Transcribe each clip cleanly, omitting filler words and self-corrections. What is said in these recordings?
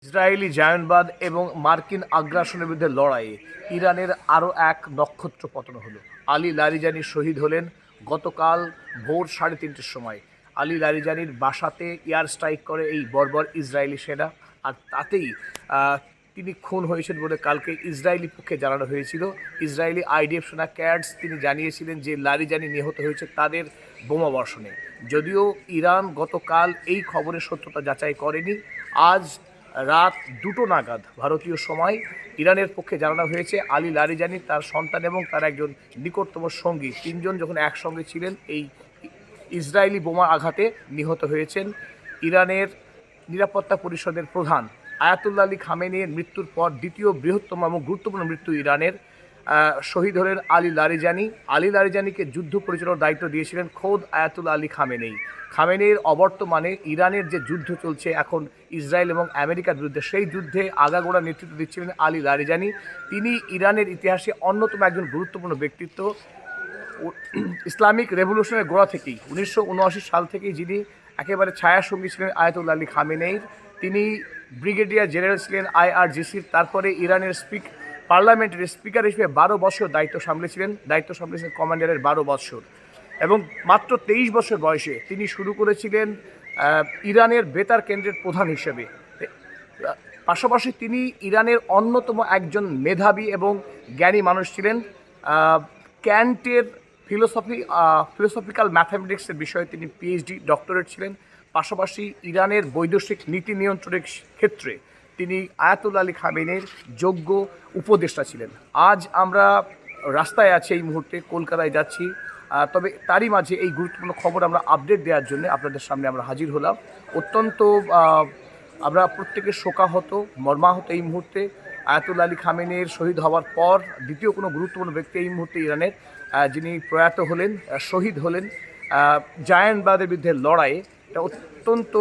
Israeli জায়নবাদ এবং মার্কিন আগ্রাসনের বিরুদ্ধে লড়াইয়ে ইরানের আরও এক নক্ষত্র পতন হলো। আলী লারিজানি শহীদ হলেন গতকাল ভোর 3:30-র সময়। আলী লারিজানির বাসাতে এয়ার স্ট্রাইক করে এই বর্বর ইসরায়েলি সেনা, আর তাতেই তিনি খুন হয়েছেন বলে কালকে ইসরায়েলি পক্ষে জানানো হয়েছিল। ইসরায়েলি আইডিএফ সেনা ক্যাডস তিনি জানিয়েছিলেন যে লারিজানি নিহত হয়েছে তাদের বোমাবর্ষণে। যদিও ইরান গতকাল এই খবরের সত্যতা যাচাই করেনি। আজ রাত 2টো নাগাদ ভারতীয় সময় ইরানের পক্ষে জানানো হয়েছে আলী লারিজানি, তার সন্তান এবং তার একজন নিকটতম সঙ্গী, তিনজন যখন একসঙ্গে ছিলেন এই ইসরায়েলি বোমা আঘাতে নিহত হয়েছেন। ইরানের নিরাপত্তা পরিষদের প্রধান আয়াতুল্লাহ আলী খামেনির মৃত্যুর পর দ্বিতীয় বৃহত্তম এবং গুরুত্বপূর্ণ মৃত্যু ইরানের। শহীদ হলেন আলী লারিজানি। আলী লারিজানিকে যুদ্ধ পরিচালনার দায়িত্ব দিয়েছিলেন খোদ আয়াতুল্লাহ আলী খামেনি। খামেনির অবর্তমানে ইরানের যে যুদ্ধ চলছে এখন ইসরায়েল এবং আমেরিকার বিরুদ্ধে, সেই যুদ্ধে আগাগোড়া নেতৃত্ব দিচ্ছিলেন আলী লারিজানি। তিনি ইরানের ইতিহাসে অন্যতম একজন গুরুত্বপূর্ণ ব্যক্তিত্ব। ইসলামিক রেভলিউশনের গোড়া থেকেই 1979 সাল থেকেই যিনি একেবারে ছায়াসঙ্গী ছিলেন আয়াতুল্লাহ আলী খামেনির। তিনি ব্রিগেডিয়ার জেনারেল ছিলেন IRGCর, তারপরে ইরানের পার্লামেন্টের স্পিকার হিসেবে 12 বছর দায়িত্ব সামলেছিলেন কমান্ডারের 12 বছর, এবং মাত্র 23 বছর বয়সে তিনি শুরু করেছিলেন ইরানের বেতার কেন্দ্রের প্রধান হিসেবে। পাশাপাশি তিনি ইরানের অন্যতম একজন মেধাবী এবং জ্ঞানী মানুষ ছিলেন। ক্যান্টের ফিলোসফিক্যাল ম্যাথামেটিক্সের বিষয়ে তিনি PhD ডক্টরেট ছিলেন। পাশাপাশি ইরানের বৈদেশিক নীতি নিয়ন্ত্রণের ক্ষেত্রে তিনি আয়াতুল্লাহ আলী খামেনির যোগ্য উপদেষ্টা ছিলেন। আজ আমরা রাস্তায় আছি, এই মুহূর্তে কলকাতায় যাচ্ছি, তবে তারই মাঝে এই গুরুত্বপূর্ণ খবর আমরা আপডেট দেওয়ার জন্য আপনাদের সামনে আমরা হাজির হলাম। অত্যন্ত আমরা প্রত্যেকে শোকাহত, মর্মাহত এই মুহূর্তে। আয়াতুল্লাহ আলী খামেনির শহীদ হওয়ার পর দ্বিতীয় কোনো গুরুত্বপূর্ণ ব্যক্তি এই মুহূর্তে ইরানের যিনি প্রয়াত হলেন, শহীদ হলেন জায়নবাদের বিরুদ্ধে লড়াইয়ে। এটা অত্যন্ত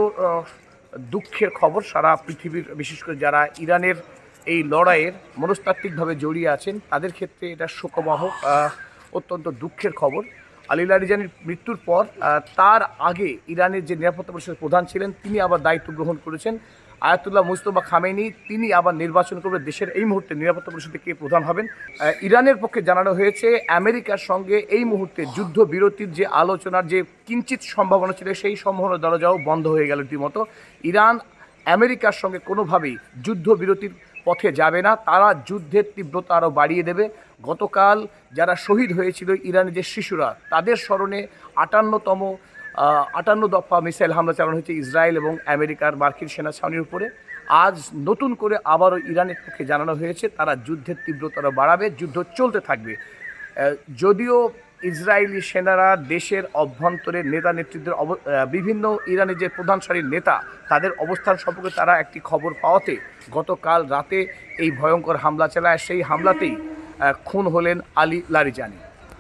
দুঃখের খবর। সারা পৃথিবীর, বিশেষ করে যারা ইরানের এই লড়াইয়ের মনস্তাত্ত্বিকভাবে জড়িয়ে আছেন তাদের ক্ষেত্রে এটা শোকবহ, অত্যন্ত দুঃখের খবর। আলী লারিজানির মৃত্যুর পর তার আগে ইরানের যে নিরাপত্তা পরিষদের প্রধান ছিলেন তিনি আবার দায়িত্ব গ্রহণ করেছেন আয়াতুল্লাহ মুজতবা খামেনি। তিনি আবার নির্বাচন করবে দেশের এই মুহূর্তে নিরাপত্তা পরিষদে কে প্রধান হবেন। ইরানের পক্ষে জানানো হয়েছে আমেরিকার সঙ্গে এই মুহূর্তে যুদ্ধবিরতির যে আলোচনার যে কিঞ্চিত সম্ভাবনা ছিল, সেই সম্ভাবনার দরজাও বন্ধ হয়ে গেল রীতিমতো। ইরান আমেরিকার সঙ্গে কোনোভাবেই যুদ্ধবিরতির পথে যাবে না, তারা যুদ্ধের তীব্রতা আরও বাড়িয়ে দেবে। গতকাল যারা শহীদ হয়েছিল ইরানের যে শিশুরা, তাদের স্মরণে 58 দফা মিসাইল হামলা চালানো হয়েছে ইসরায়েল এবং মার্কিন সেনা ছাউনির উপরে। আজ নতুন করে আবারও ইরানের পক্ষে জানানো হয়েছে তারা যুদ্ধের তীব্রতা বাড়াবে, যুদ্ধ চলতে থাকবে। যদিও ইসরায়েলি সেনারা দেশের অভ্যন্তরে নেতা নেতৃত্বের বিভিন্ন ইরানের যে প্রধান সারির নেতা তাদের অবস্থান সম্পর্কে তারা একটি খবর পাওয়াতে গতকাল রাতে এই ভয়ঙ্কর হামলা চালায়। সেই হামলাতেই খুন হলেন আলী লারিজানি।